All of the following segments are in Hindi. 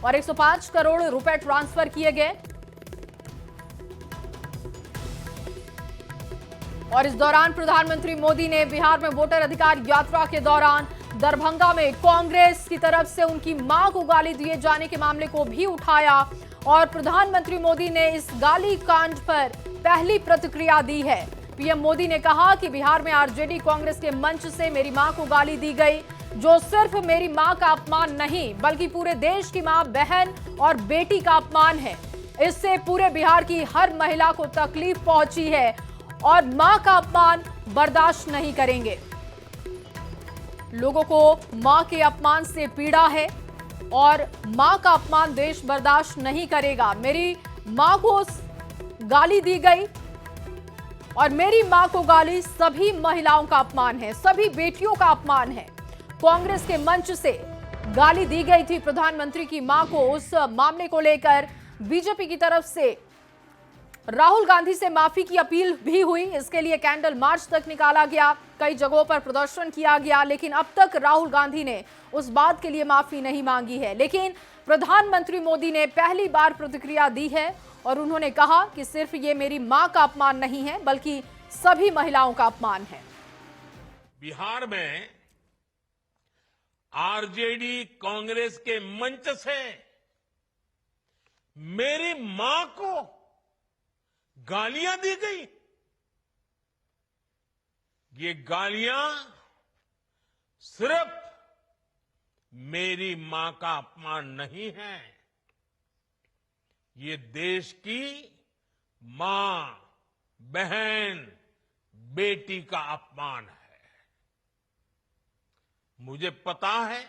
और 105 करोड़ रुपए ट्रांसफर किए गए। और इस दौरान प्रधानमंत्री मोदी ने बिहार में वोटर अधिकार यात्रा के दौरान दरभंगा में कांग्रेस की तरफ से उनकी मां को गाली दिए जाने के मामले को भी उठाया और प्रधानमंत्री मोदी ने इस गाली कांड पर पहली प्रतिक्रिया दी है। पीएम मोदी ने कहा कि बिहार में आरजेडी कांग्रेस के मंच से मेरी मां को गाली दी गई, जो सिर्फ मेरी मां का अपमान नहीं बल्कि पूरे देश की मां, बहन और बेटी का अपमान है। इससे पूरे बिहार की हर महिला को तकलीफ पहुंची है और मां का अपमान बर्दाश्त नहीं करेंगे। लोगों को मां के अपमान से पीड़ा है और मां का अपमान देश बर्दाश्त नहीं करेगा। मेरी मां को गाली दी गई और मेरी मां को गाली सभी महिलाओं का अपमान है, सभी बेटियों का अपमान है। कांग्रेस के मंच से गाली दी गई थी प्रधानमंत्री की मां को। उस मामले को लेकर बीजेपी की तरफ से राहुल गांधी से माफी की अपील भी हुई। इसके लिए कैंडल मार्च तक निकाला गया, कई जगहों पर प्रदर्शन किया गया, लेकिन अब तक राहुल गांधी ने उस बात के लिए माफी नहीं मांगी है। लेकिन प्रधानमंत्री मोदी ने पहली बार प्रतिक्रिया दी है और उन्होंने कहा कि सिर्फ ये मेरी मां का अपमान नहीं है बल्कि सभी महिलाओं का अपमान है। बिहार में आरजेडी कांग्रेस के मंच से मेरी मां को गालियां दी गई। ये गालियां सिर्फ मेरी मां का अपमान नहीं है, ये देश की मां, बहन, बेटी का अपमान है। मुझे पता है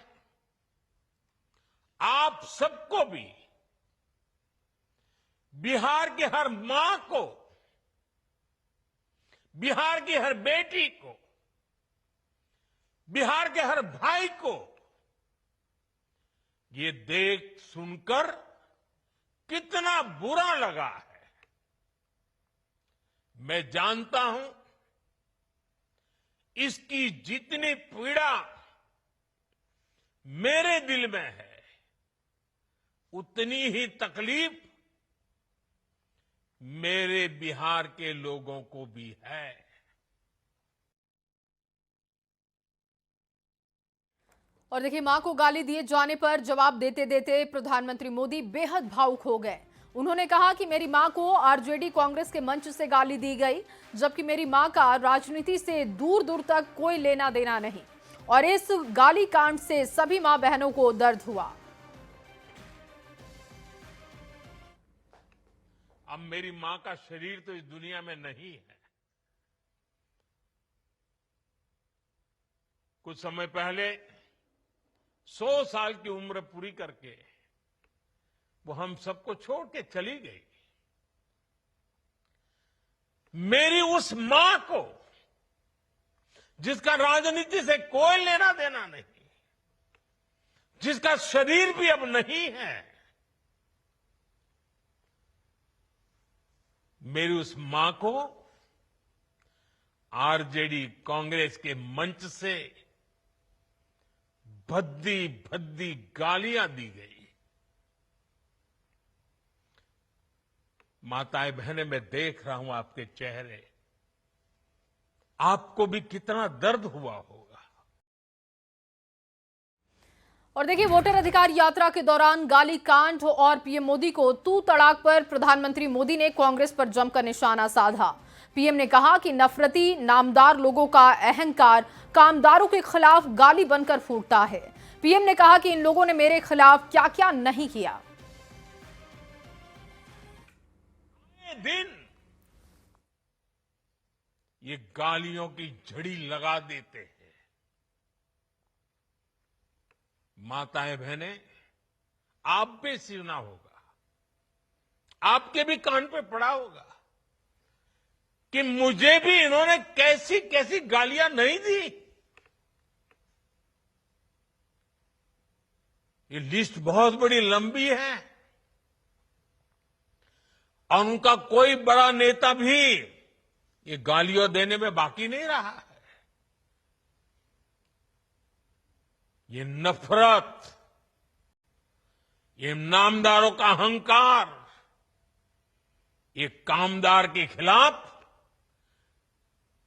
आप सबको भी बिहार की हर मां को, बिहार की हर बेटी को, बिहार के हर भाई को ये देख सुनकर कितना बुरा लगा है। मैं जानता हूं इसकी जितनी पीड़ा मेरे दिल में है उतनी ही तकलीफ मेरे बिहार के लोगों को भी है। और देखिए, मां को गाली दिए जाने पर जवाब देते देते प्रधानमंत्री मोदी बेहद भावुक हो गए। उन्होंने कहा कि मेरी मां को आरजेडी कांग्रेस के मंच से गाली दी गई, जबकि मेरी मां का राजनीति से दूर दूर तक कोई लेना देना नहीं और इस गाली कांड से सभी मां बहनों को दर्द हुआ। अब मेरी मां का शरीर तो इस दुनिया में नहीं है। कुछ समय पहले 100 साल की उम्र पूरी करके वो हम सबको छोड़ के चली गई। मेरी उस मां को जिसका राजनीति से कोई लेना देना नहीं, जिसका शरीर भी अब नहीं है, मेरी उस मां को आरजेडी कांग्रेस के मंच से भद्दी भद्दी गालियां दी गई। माताएं बहनें, मैं देख रहा हूं आपके चेहरे, आपको भी कितना दर्द हुआ होगा। और देखिए, वोटर अधिकार यात्रा के दौरान गाली कांड और पीएम मोदी को तू तड़ाक पर प्रधानमंत्री मोदी ने कांग्रेस पर जमकर निशाना साधा। पीएम ने कहा कि नफरती नामदार लोगों का अहंकार कामदारों के खिलाफ गाली बनकर फूटता है। पीएम ने कहा कि इन लोगों ने मेरे खिलाफ क्या क्या नहीं किया। दिन ये गालियों की झड़ी लगा देते हैं। माताएं बहनें, आप भी सुना होगा, आपके भी कान पे पड़ा होगा कि मुझे भी इन्होंने कैसी कैसी गालियां नहीं दी। ये लिस्ट बहुत बड़ी लंबी है और उनका कोई बड़ा नेता भी ये गालियां देने में बाकी नहीं रहा है। ये नफरत, ये नामदारों का अहंकार, ये कामदार के खिलाफ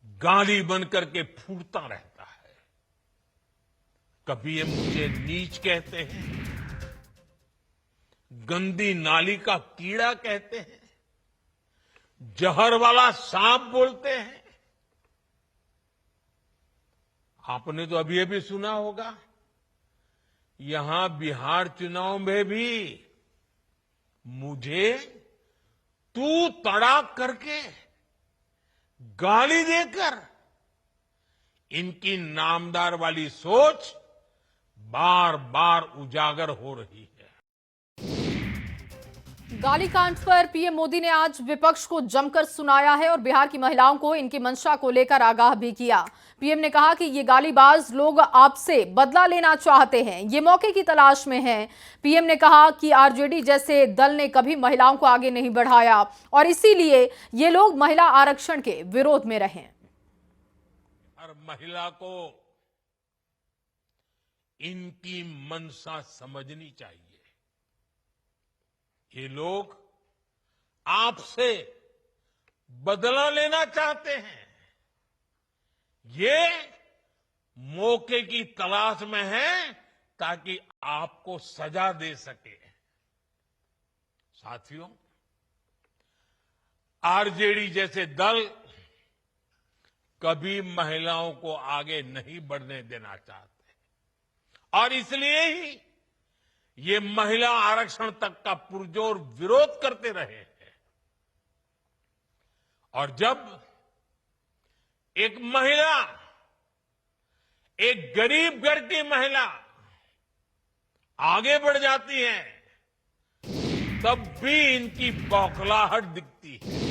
गाली बनकर के फूटता रहता है। कभी ये मुझे नीच कहते हैं, गंदी नाली का कीड़ा कहते हैं, जहर वाला सांप बोलते हैं। आपने तो अभी अभी सुना होगा, यहां बिहार चुनाव में भी मुझे तू तड़ाक करके गाली देकर इनकी नामदार वाली सोच बार बार उजागर हो रही है। गाली कांड पर पीएम मोदी ने आज विपक्ष को जमकर सुनाया है और बिहार की महिलाओं को इनकी मंशा को लेकर आगाह भी किया। पीएम ने कहा कि ये गालीबाज लोग आपसे बदला लेना चाहते हैं, ये मौके की तलाश में हैं। पीएम ने कहा कि आरजेडी जैसे दल ने कभी महिलाओं को आगे नहीं बढ़ाया और इसीलिए ये लोग महिला आरक्षण के विरोध में रहे। हर महिला को इनकी मंशा समझनी चाहिए। ये लोग आपसे बदला लेना चाहते हैं, ये मौके की तलाश में है ताकि आपको सजा दे सके। साथियों, आरजेडी जैसे दल कभी महिलाओं को आगे नहीं बढ़ने देना चाहते और इसलिए ही ये महिला आरक्षण तक का पुरजोर विरोध करते रहे हैं। और जब एक महिला, एक गरीब घर की महिला आगे बढ़ जाती है, तब भी इनकी बौखलाहट दिखती है।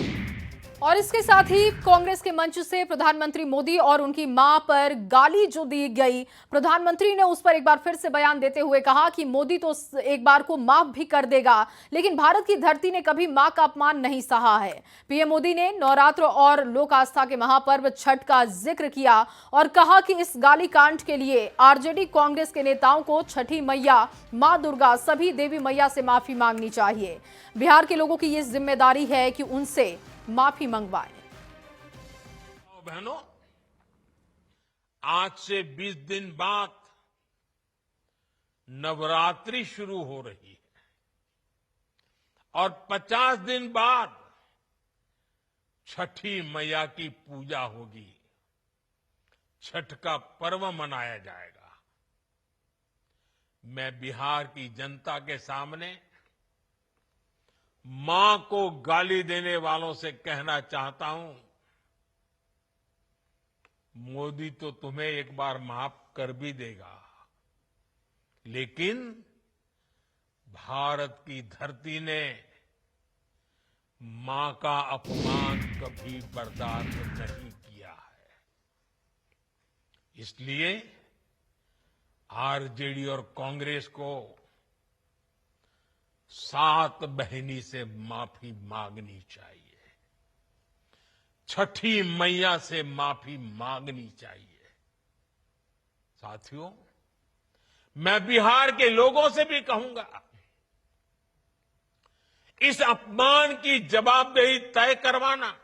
और इसके साथ ही कांग्रेस के मंच से प्रधानमंत्री मोदी और उनकी मां पर गाली जो दी गई, प्रधानमंत्री ने उस पर एक बार फिर से बयान देते हुए कहा कि मोदी तो एक बार को माफ भी कर देगा, लेकिन भारत की धरती ने कभी मां का अपमान नहीं सहा है। पीएम मोदी ने नवरात्र और लोक आस्था के महापर्व छठ का जिक्र किया और कहा कि इस गाली कांड के लिए आरजेडी कांग्रेस के नेताओं को छठी मैया, मां दुर्गा, सभी देवी मैया से माफी मांगनी चाहिए। बिहार के लोगों की ये जिम्मेदारी है कि उनसे माफी मंगवाए। बहनों, आज से 20 दिन बाद नवरात्रि शुरू हो रही है और 50 दिन बाद छठी मैया की पूजा होगी, छठ का पर्व मनाया जाएगा। मैं बिहार की जनता के सामने मां को गाली देने वालों से कहना चाहता हूं, मोदी तो तुम्हें एक बार माफ कर भी देगा, लेकिन भारत की धरती ने मां का अपमान कभी बर्दाश्त नहीं किया है। इसलिए आरजेडी और कांग्रेस को सात बहिनी से माफी मांगनी चाहिए, छठी मैया से माफी मांगनी चाहिए। साथियों, मैं बिहार के लोगों से भी कहूंगा, इस अपमान की जवाबदेही तय करवाना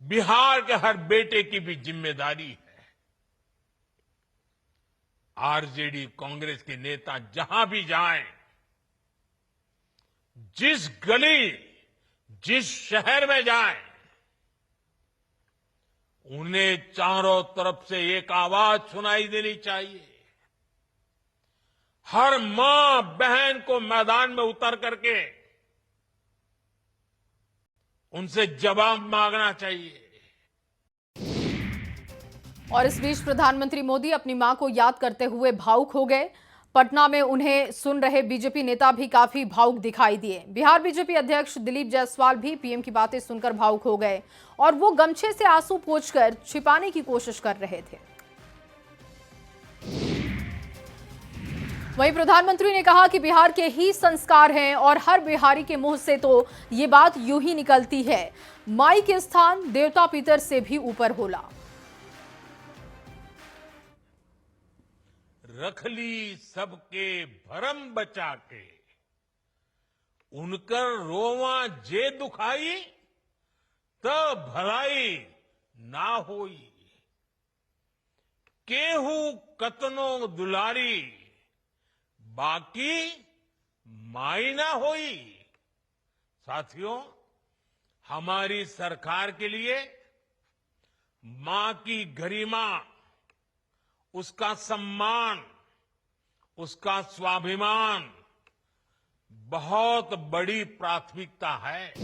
बिहार के हर बेटे की भी जिम्मेदारी है। आरजेडी कांग्रेस के नेता जहां भी जाएं, जिस गली, जिस शहर में जाएं, उन्हें चारों तरफ से एक आवाज सुनाई देनी चाहिए। हर मां बहन को मैदान में उतर करके उनसे जवाब मांगना चाहिए। और इस बीच प्रधानमंत्री मोदी अपनी मां को याद करते हुए भावुक हो गए। पटना में उन्हें सुन रहे बीजेपी नेता भी काफी भावुक दिखाई दिए। बिहार बीजेपी अध्यक्ष दिलीप जायसवाल भी पीएम की बातें सुनकर भावुक हो गए और वो गमछे से आंसू पोंछकर छिपाने की कोशिश कर रहे थे। वहीं प्रधानमंत्री ने कहा कि बिहार के ही संस्कार हैं और हर बिहारी के मुंह से तो ये बात यूं ही निकलती है, माई के स्थान देवता पितर से भी ऊपर होला। रख ली सबके भरम बचा के, उनकर रोवा जे दुखाई, त भलाई ना होई। केहू कतनो दुलारी, बाकी माई ना होई। साथियों, हमारी सरकार के लिए मां की गरिमा, उसका सम्मान, उसका स्वाभिमान बहुत बड़ी प्राथमिकता है।